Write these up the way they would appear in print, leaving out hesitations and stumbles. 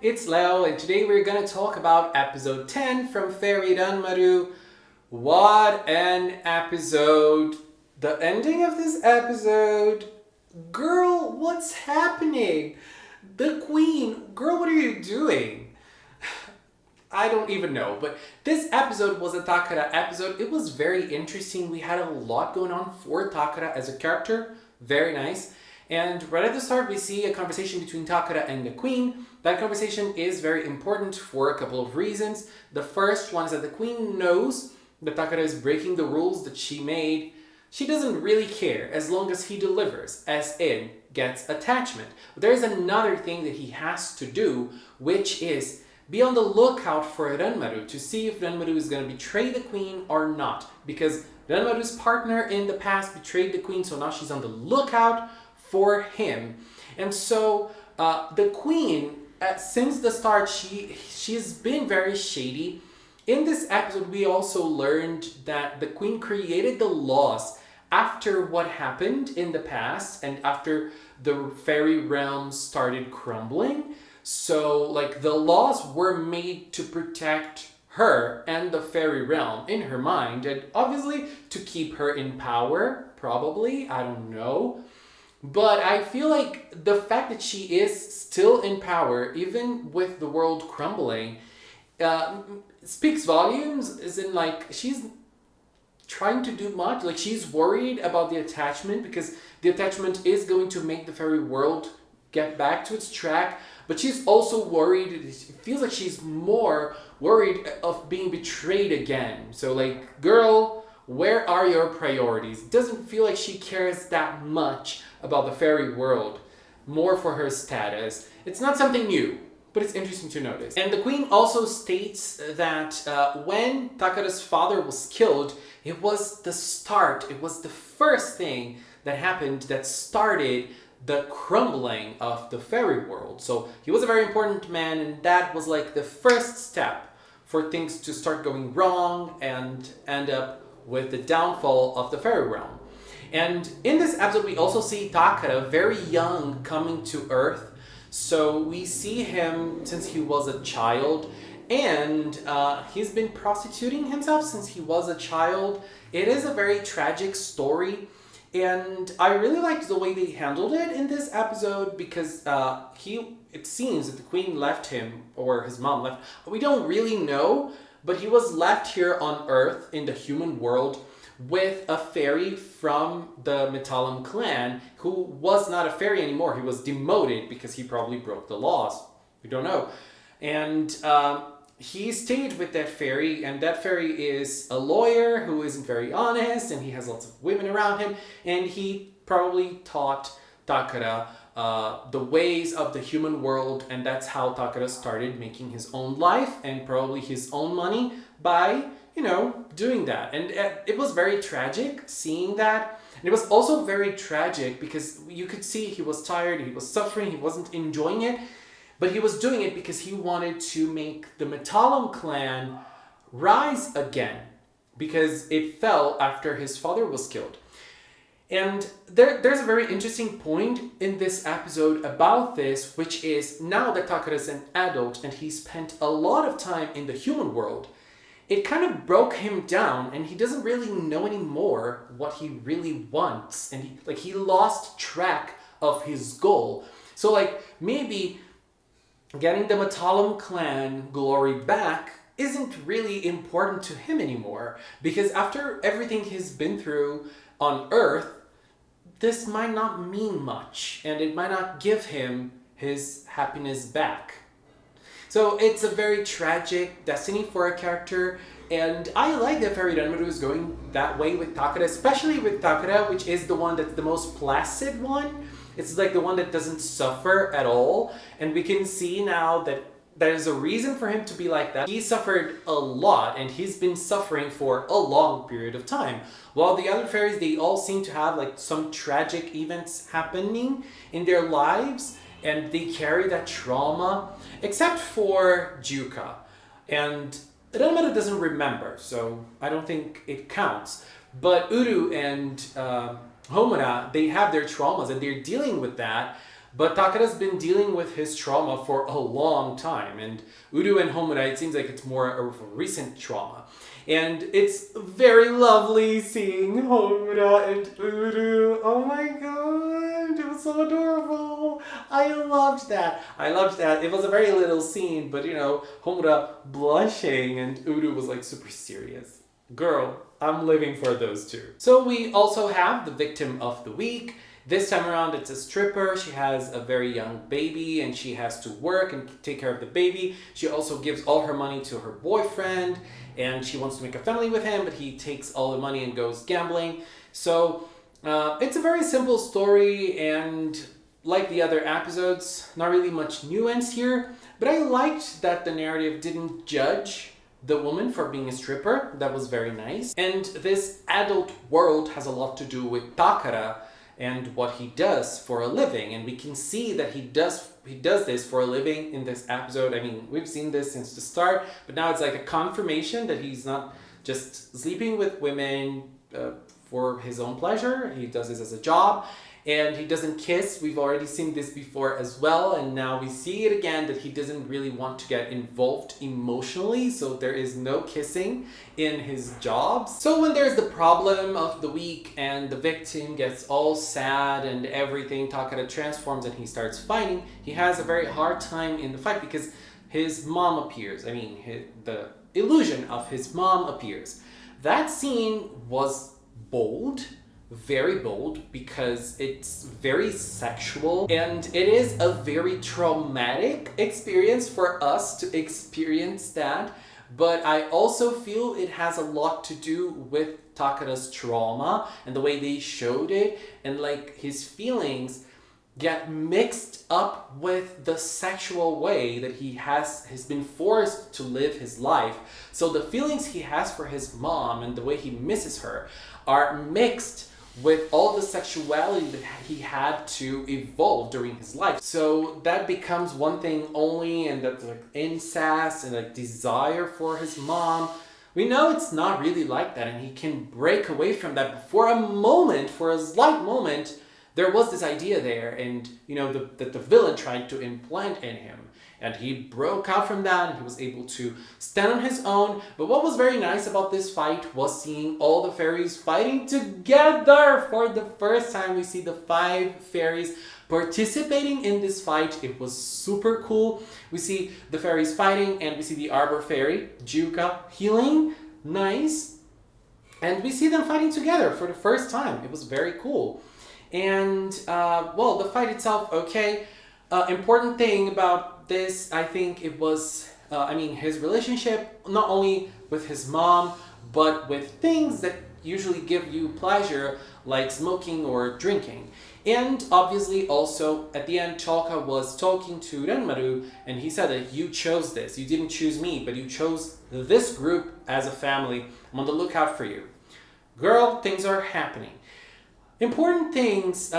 it's Leo, and today we're gonna talk about episode 10 from Fairy Ranmaru. What an episode! The ending of this episode. Girl, what's happening? The queen, girl, what are you doing? I don't even know, but this episode was a Takara episode. It was very interesting. We had a lot going on for Takara as a character. Very nice. And right at the start, we see a conversation between Takara and the queen. That conversation is very important for a couple of reasons. The first one is that the queen knows that Takara is breaking the rules that she made. She doesn't really care as long as he delivers, as in gets attachment. But there's another thing that he has to do, which is be on the lookout for Ranmaru to see if Ranmaru is going to betray the queen or not. Because Ranmaru's partner in the past betrayed the queen, so now she's on the lookout for him. And so the queen, since the start, she's been very shady. In this episode, we also learned that the queen created the laws after what happened in the past and after the fairy realm started crumbling. So, like, the laws were made to protect her and the fairy realm in her mind, and obviously to keep her in power, probably, I don't know. But I feel like the fact that she is still in power, even with the world crumbling, speaks volumes, as in, like, she's trying to do much. Like, she's worried about the attachment because the attachment is going to make the fairy world get back to its track. But she's also worried, it feels like she's more worried of being betrayed again. So, like, girl, where are your priorities? It doesn't feel like she cares that much about the fairy world, more for her status. It's not something new, but it's interesting to notice. And the queen also states that when Takara's father was killed, it was the start, it was the first thing that happened that started the crumbling of the fairy world. So he was a very important man, and that was like the first step for things to start going wrong and end up with the downfall of the fairy realm. And in this episode, we also see Takara, very young, coming to Earth. So we see him since he was a child, and he's been prostituting himself since he was a child. It is a very tragic story, and I really liked the way they handled it in this episode because it seems that the queen left him, or his mom left. We don't really know, but he was left here on Earth in the human world with a fairy from the Metalam clan who was not a fairy anymore. He was demoted because he probably broke the laws. We don't know. And he stayed with that fairy, and that fairy is a lawyer who isn't very honest, and he has lots of women around him, and he probably taught Takara the ways of the human world, and that's how Takara started making his own life and probably his own money by, doing that. And it was very tragic seeing that. And it was also very tragic because you could see he was tired, he was suffering, he wasn't enjoying it, but he was doing it because he wanted to make the Metalam clan rise again because it fell after his father was killed. And there's a very interesting point in this episode about this, which is now that Takara is an adult and he spent a lot of time in the human world, it kind of broke him down, and he doesn't really know anymore what he really wants, and he lost track of his goal. So, like, maybe getting the Metalam clan glory back isn't really important to him anymore, because after everything he's been through on Earth, this might not mean much, and it might not give him his happiness back. So it's a very tragic destiny for a character, and I like that Fairy Ranmaru is going that way with Takara, especially with Takara, which is the one that's the most placid one. It's like the one that doesn't suffer at all, and we can see now that there's a reason for him to be like that. He suffered a lot, and he's been suffering for a long period of time. While the other fairies, they all seem to have like some tragic events happening in their lives, and they carry that trauma, except for Juka. And Ranmaru doesn't remember, so I don't think it counts. But Uru and Homura, they have their traumas, and they're dealing with that. But Takara's been dealing with his trauma for a long time, and Uru and Homura, it seems like it's more of a recent trauma. And it's very lovely seeing Homura and Uru. Oh my god, it was so adorable. I loved that. It was a very little scene, but Homura blushing and Uru was like super serious. Girl, I'm living for those two. So we also have the victim of the week. This time around, it's a stripper. She has a very young baby and she has to work and take care of the baby. She also gives all her money to her boyfriend and she wants to make a family with him, but he takes all the money and goes gambling. So it's a very simple story, and like the other episodes, not really much nuance here, but I liked that the narrative didn't judge the woman for being a stripper. That was very nice. And this adult world has a lot to do with Takara and what he does for a living, and we can see that he does this for a living in this episode. I mean, we've seen this since the start, but now it's like a confirmation that he's not just sleeping with women for his own pleasure. He does this as a job, and he doesn't kiss. We've already seen this before as well, and now we see it again that he doesn't really want to get involved emotionally, so there is no kissing in his jobs. So when there's the problem of the week and the victim gets all sad and everything, Takara transforms and he starts fighting. He has a very hard time in the fight because his mom appears. I mean, the illusion of his mom appears. That scene was bold, very bold, because it's very sexual and it is a very traumatic experience for us to experience that. But I also feel it has a lot to do with Takara's trauma and the way they showed it, and like his feelings get mixed up with the sexual way that he has been forced to live his life. So the feelings he has for his mom and the way he misses her are mixed with all the sexuality that he had to evolve during his life. So that becomes one thing only, and that's like incest and like desire for his mom. We know it's not really like that, and he can break away from that. But for a moment, for a slight moment, there was this idea there, and that the villain tried to implant in him. And he broke out from that and he was able to stand on his own. But what was very nice about this fight was seeing all the fairies fighting together. For the first time, we see the 5 fairies participating in this fight. It was super cool. We see the fairies fighting and we see the arbor fairy, Juka, healing. Nice. And we see them fighting together for the first time. It was very cool. And, well, the fight itself, okay. Important thing about this, I think it was, his relationship, not only with his mom, but with things that usually give you pleasure, like smoking or drinking. And obviously also, at the end, Chalka was talking to Ranmaru, and he said that you chose this. You didn't choose me, but you chose this group as a family. I'm on the lookout for you. Girl, things are happening. Important things,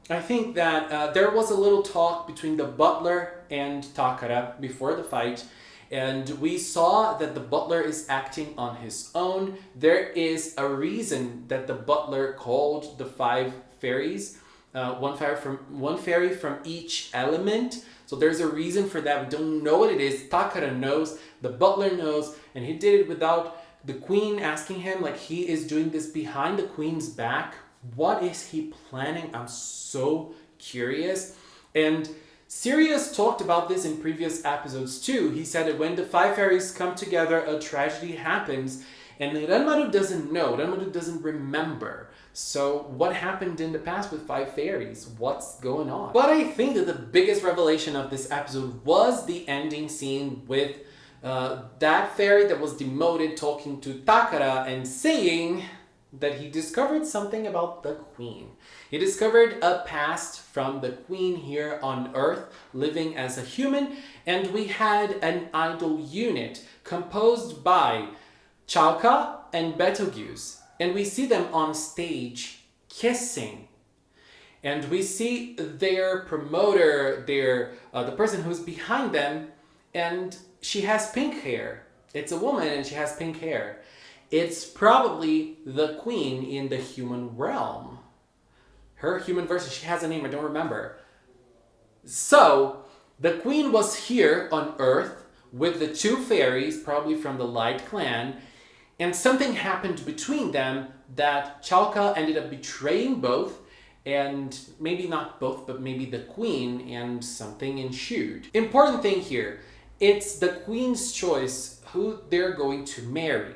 I think that there was a little talk between the butler and Takara before the fight, and we saw that the butler is acting on his own. There is a reason that the butler called the 5 fairies, one fairy from each element. So there's a reason for that. We don't know what it is. Takara knows, the butler knows, and he did it without the queen asking him. Like, he is doing this behind the queen's back. What is he planning? I'm so curious. And Sirius talked about this in previous episodes too. He said that when the 5 fairies come together, a tragedy happens. And Ranmaru doesn't know. Ranmaru doesn't remember. So what happened in the past with 5 fairies? What's going on? But I think that the biggest revelation of this episode was the ending scene with that fairy that was demoted talking to Takara and saying that he discovered something about the queen. He discovered a past from the queen here on Earth, living as a human, and we had an idol unit composed by Chalka and Betelgeuse, and we see them on stage kissing. And we see their promoter, the person who's behind them, and she has pink hair. It's a woman and she has pink hair. It's probably the queen in the human realm. Her human version, she has a name, I don't remember. So, the queen was here on Earth with the two fairies, probably from the Light Clan, and something happened between them that Chalka ended up betraying both, and maybe not both, but maybe the queen, and something ensued. Important thing here, it's the queen's choice who they're going to marry.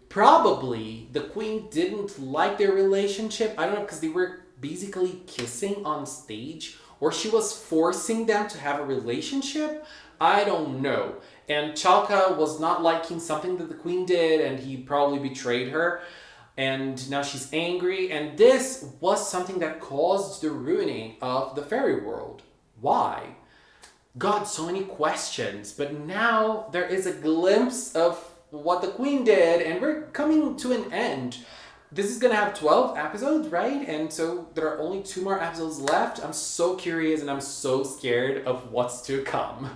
Probably the queen didn't like their relationship. I don't know, because they were basically kissing on stage, or she was forcing them to have a relationship. I don't know. And Chalka was not liking something that the queen did, and he probably betrayed her. And now she's angry, and this was something that caused the ruining of the fairy world. Why? God, so many questions, but now there is a glimpse of what the queen did, and we're coming to an end. This is gonna have 12 episodes, right? And so there are only 2 more episodes left. I'm so curious and I'm so scared of what's to come.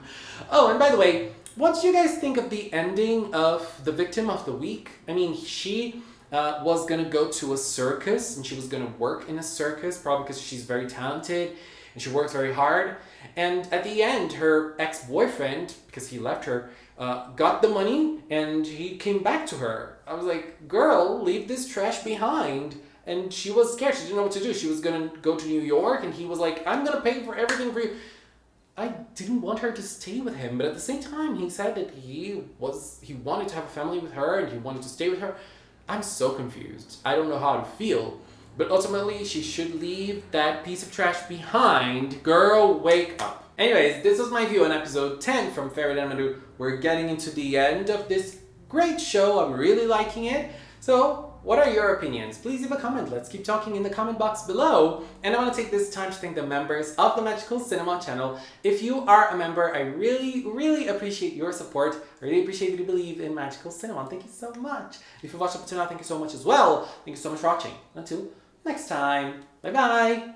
Oh, and by the way, what did you guys think of the ending of the victim of the week? I mean, she was gonna go to a circus, and she was gonna work in a circus, probably because she's very talented and she works very hard. And at the end, her ex-boyfriend, because he left her, got the money and he came back to her. I was like, girl, leave this trash behind. And she was scared. She didn't know what to do. She was going to go to New York, and he was like, I'm going to pay for everything for you. I didn't want her to stay with him, but at the same time, he said that he wanted to have a family with her and he wanted to stay with her. I'm so confused. I don't know how to feel. But ultimately, she should leave that piece of trash behind. Girl, wake up. Anyways, this was my view on episode 10 from Fairy Ranmaru. We're getting into the end of this great show. I'm really liking it. So, what are your opinions? Please leave a comment. Let's keep talking in the comment box below. And I want to take this time to thank the members of the Magical Cinema channel. If you are a member, I really, really appreciate your support. I really appreciate you believe in Magical Cinema. Thank you so much. If you've watched up to now, thank you so much as well. Thank you so much for watching. Until next time. Bye-bye.